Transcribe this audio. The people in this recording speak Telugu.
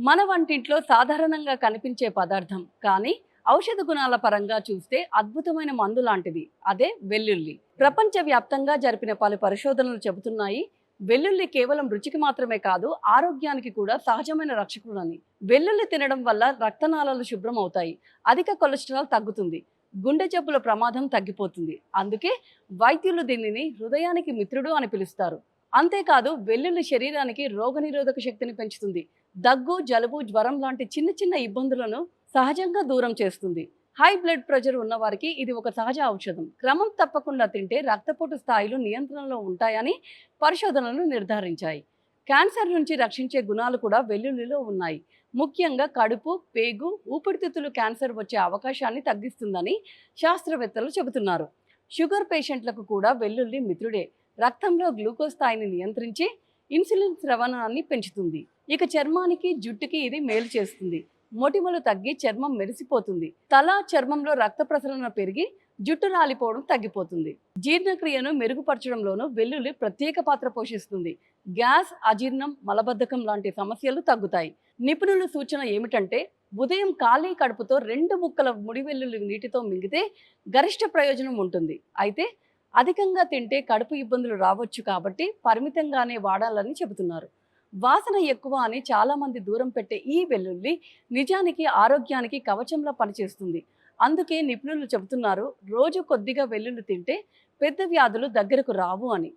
మన వంటింట్లో సాధారణంగా కనిపించే పదార్థం కానీ ఔషధ గుణాల పరంగా చూస్తే అద్భుతమైన మందు లాంటిది అదే వెల్లుల్లి. ప్రపంచవ్యాప్తంగా జరిపిన పలు పరిశోధనలు చెబుతున్నాయి వెల్లుల్లి కేవలం రుచికి మాత్రమే కాదు ఆరోగ్యానికి కూడా సహజమైన రక్షకుడని. వెల్లుల్లి తినడం వల్ల రక్తనాళాలు శుభ్రం అవుతాయి, అధిక కొలెస్ట్రాల్ తగ్గుతుంది, గుండె జబ్బుల ప్రమాదం తగ్గిపోతుంది. అందుకే వైద్యులు దీనిని హృదయానికి మిత్రుడు అని పిలుస్తారు. అంతేకాదు వెల్లుల్లి శరీరానికి రోగనిరోధక శక్తిని పెంచుతుంది, దగ్గు జలుబు జ్వరం లాంటి చిన్న చిన్న ఇబ్బందులను సహజంగా దూరం చేస్తుంది. హై బ్లడ్ ప్రెషర్ ఉన్నవారికి ఇది ఒక సహజ ఔషధం. క్రమం తప్పకుండా తింటే రక్తపోటు స్థాయిలు నియంత్రణలో ఉంటాయని పరిశోధనలు నిర్ధారించాయి. క్యాన్సర్ నుంచి రక్షించే గుణాలు కూడా వెల్లుల్లిలో ఉన్నాయి. ముఖ్యంగా కడుపు పేగు ఊపిరితిత్తులు క్యాన్సర్ వచ్చే అవకాశాన్ని తగ్గిస్తుందని శాస్త్రవేత్తలు చెబుతున్నారు. షుగర్ పేషెంట్లకు కూడా వెల్లుల్లి మిత్రుడే. రక్తంలో గ్లూకోజ్ స్థాయిని నియంత్రించి ఇన్సులిన్ స్రవణాన్ని పెంచుతుంది. ఇక చర్మానికి జుట్టుకి ఇది మేలు చేస్తుంది. మొటిమలు తగ్గి చర్మం మెరిసిపోతుంది. తల చర్మంలో రక్త ప్రసరణ పెరిగి జుట్టు రాలిపోవడం తగ్గిపోతుంది. జీర్ణక్రియను మెరుగుపరచడంలోనూ వెల్లుల్లి ప్రత్యేక పాత్ర పోషిస్తుంది. గ్యాస్, అజీర్ణం, మలబద్ధకం లాంటి సమస్యలు తగ్గుతాయి. నిపుణుల సూచన ఏమిటంటే ఉదయం ఖాళీ కడుపుతో 2 ముక్కల ముడి వెల్లుల్లి నీటితో మింగితే గరిష్ట ప్రయోజనం ఉంటుంది. అయితే అధికంగా తింటే కడుపు ఇబ్బందులు రావచ్చు కాబట్టి పరిమితంగానే వాడాలని చెబుతున్నారు. వాసన ఎక్కువ అని చాలామంది దూరం పెట్టే ఈ వెల్లుల్లి నిజానికి ఆరోగ్యానికి కవచంలా పనిచేస్తుంది. అందుకే నిపుణులు చెబుతున్నారు రోజు కొద్దిగా వెల్లుల్లి తింటే పెద్ద వ్యాధులు దగ్గరకు రావు అని.